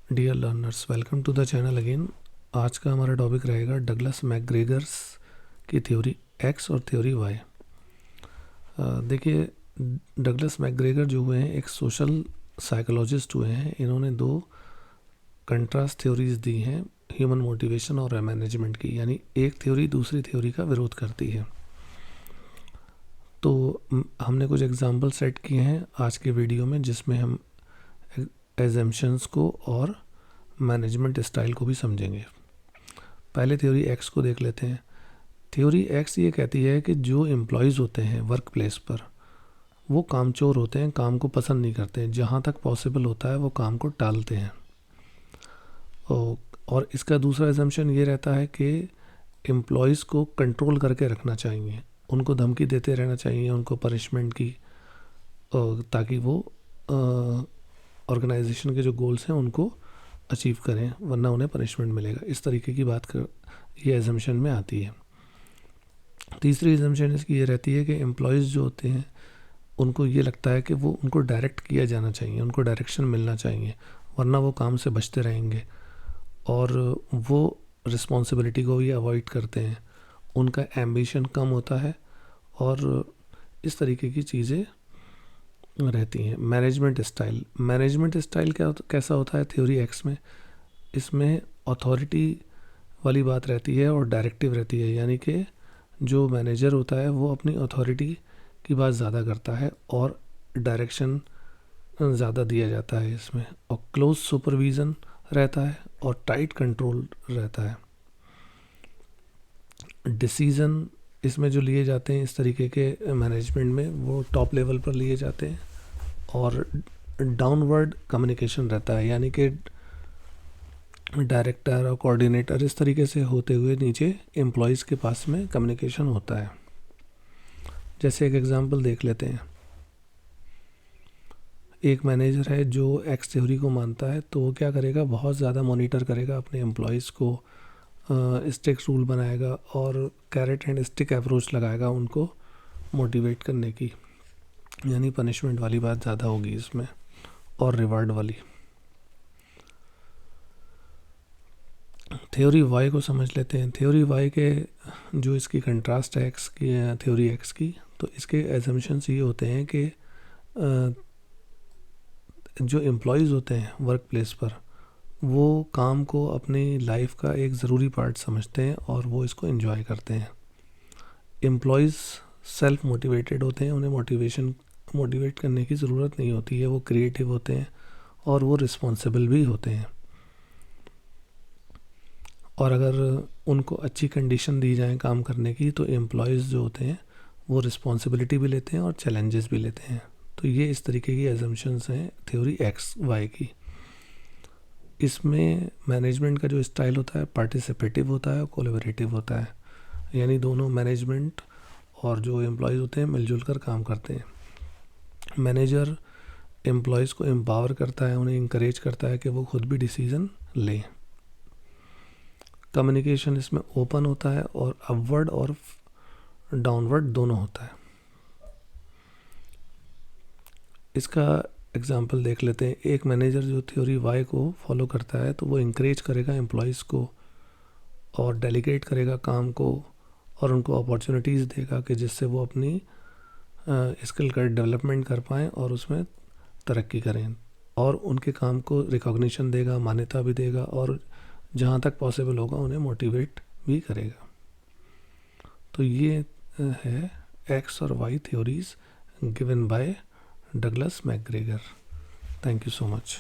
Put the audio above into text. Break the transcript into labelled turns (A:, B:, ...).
A: Dear learners, welcome to the channel again. आज का हमारा टॉपिक रहेगा डगलस मैकग्रेगर्स की थ्योरी एक्स और थ्योरी वाई। देखिए, डगलस मैकग्रेगर जो हुए हैं एक सोशल साइकोलॉजिस्ट हुए हैं। इन्होंने दो कंट्रास्ट थ्योरीज दी हैं ह्यूमन मोटिवेशन और मैनेजमेंट की, यानी एक थ्योरी दूसरी थ्योरी का विरोध करती है। तो हमने कुछ एग्जाम्पल सेट किए हैं आज के वीडियो में, जिसमें हम एजम्पशंस को और मैनेजमेंट स्टाइल को भी समझेंगे। पहले थ्योरी एक्स को देख लेते हैं। थ्योरी एक्स ये कहती है कि जो एम्प्लॉयज़ होते हैं वर्क प्लेस पर, वो कामचोर होते हैं, काम को पसंद नहीं करते हैं, जहाँ तक पॉसिबल होता है वो काम को टालते हैं। और इसका दूसरा एजम्पशन ये रहता है कि एम्प्लॉयज़ को कंट्रोल करके रखना चाहिए, उनको धमकी देते रहना चाहिए, उनको पनिशमेंट की, ताकि वो ऑर्गेनाइजेशन के जो गोल्स हैं उनको अचीव करें, वरना उन्हें पनिशमेंट मिलेगा। इस तरीके की बात कर ये एजम्पशन में आती है। तीसरी एजम्पशन इसकी ये रहती है कि एम्प्लॉयज़ जो होते हैं उनको ये लगता है कि वो उनको डायरेक्ट किया जाना चाहिए, उनको डायरेक्शन मिलना चाहिए, वरना वो काम से बचते रहेंगे और वो रिस्पॉन्सिबिलिटी को भी अवॉइड करते हैं। उनका एम्बिशन कम होता है और इस तरीके की चीज़ें रहती हैं। मैनेजमेंट स्टाइल कैसा होता है थ्योरी एक्स में? इसमें अथॉरिटी वाली बात रहती है और डायरेक्टिव रहती है, यानी कि जो मैनेजर होता है वो अपनी अथॉरिटी की बात ज़्यादा करता है और डायरेक्शन ज़्यादा दिया जाता है इसमें, और क्लोज सुपरविज़न रहता है और टाइट कंट्रोल रहता है। डिसीज़न इसमें जो लिए जाते हैं इस तरीके के मैनेजमेंट में, वो टॉप लेवल पर लिए जाते हैं और डाउनवर्ड कम्युनिकेशन रहता है, यानी कि डायरेक्टर और कोऑर्डिनेटर इस तरीके से होते हुए नीचे एम्प्लॉयज़ के पास में कम्युनिकेशन होता है। जैसे एक एग्जांपल देख लेते हैं। एक मैनेजर है जो एक्स थ्योरी को मानता है, तो वो क्या करेगा, बहुत ज़्यादा मॉनिटर करेगा अपने एम्प्लॉयज़ को, स्ट्रिक्ट रूल बनाएगा और कैरेट एंड स्टिक अप्रोच लगाएगा उनको मोटिवेट करने की, यानी पनिशमेंट वाली बात ज़्यादा होगी इसमें और रिवार्ड वाली। थ्योरी वाई को समझ लेते हैं। थ्योरी वाई के जो इसकी कंट्रास्ट है एक्स की, थ्योरी एक्स की, तो इसके एजम्पशंस ये होते हैं कि जो एम्प्लॉयज़ होते हैं वर्क प्लेस पर, वो काम को अपनी लाइफ का एक ज़रूरी पार्ट समझते हैं और वो इसको एंजॉय करते हैं। एम्प्लॉयज़ सेल्फ मोटिवेटेड होते हैं, उन्हें मोटिवेट करने की ज़रूरत नहीं होती है, वो क्रिएटिव होते हैं और वो रिस्पॉन्सिबल भी होते हैं। और अगर उनको अच्छी कंडीशन दी जाए काम करने की, तो एम्प्लॉयज़ जो होते हैं वो रिस्पॉन्सिबिलिटी भी लेते हैं और चैलेंजेस भी लेते हैं। तो ये इस तरीके की एजम्पशंस हैं थ्योरी एक्स वाई की। इसमें मैनेजमेंट का जो स्टाइल होता है पार्टिसिपेटिव होता है और कोलैबोरेटिव होता है, यानी दोनों मैनेजमेंट और जो एम्प्लॉयज़ होते हैं मिलजुल कर काम करते हैं। मैनेजर एम्प्लॉयज़ को एम्पावर करता है, उन्हें इंकरेज करता है कि वो खुद भी डिसीज़न लें। कम्युनिकेशन इसमें ओपन होता है और अपवर्ड और डाउनवर्ड दोनों होता है। इसका एग्जाम्पल देख लेते हैं। एक मैनेजर जो थ्योरी वाई को फॉलो करता है, तो वो इंकरेज करेगा एम्प्लॉयज़ को और डेलीगेट करेगा काम को और उनको अपॉर्चुनिटीज़ देगा कि जिससे वो अपनी स्किल का डेवलपमेंट कर पाएँ और उसमें तरक्की करें, और उनके काम को रिकॉग्निशन देगा, मान्यता भी देगा और जहाँ तक पॉसिबल होगा उन्हें मोटिवेट भी करेगा। तो ये है एक्स और Y theories given by Douglas McGregor. Thank you so much.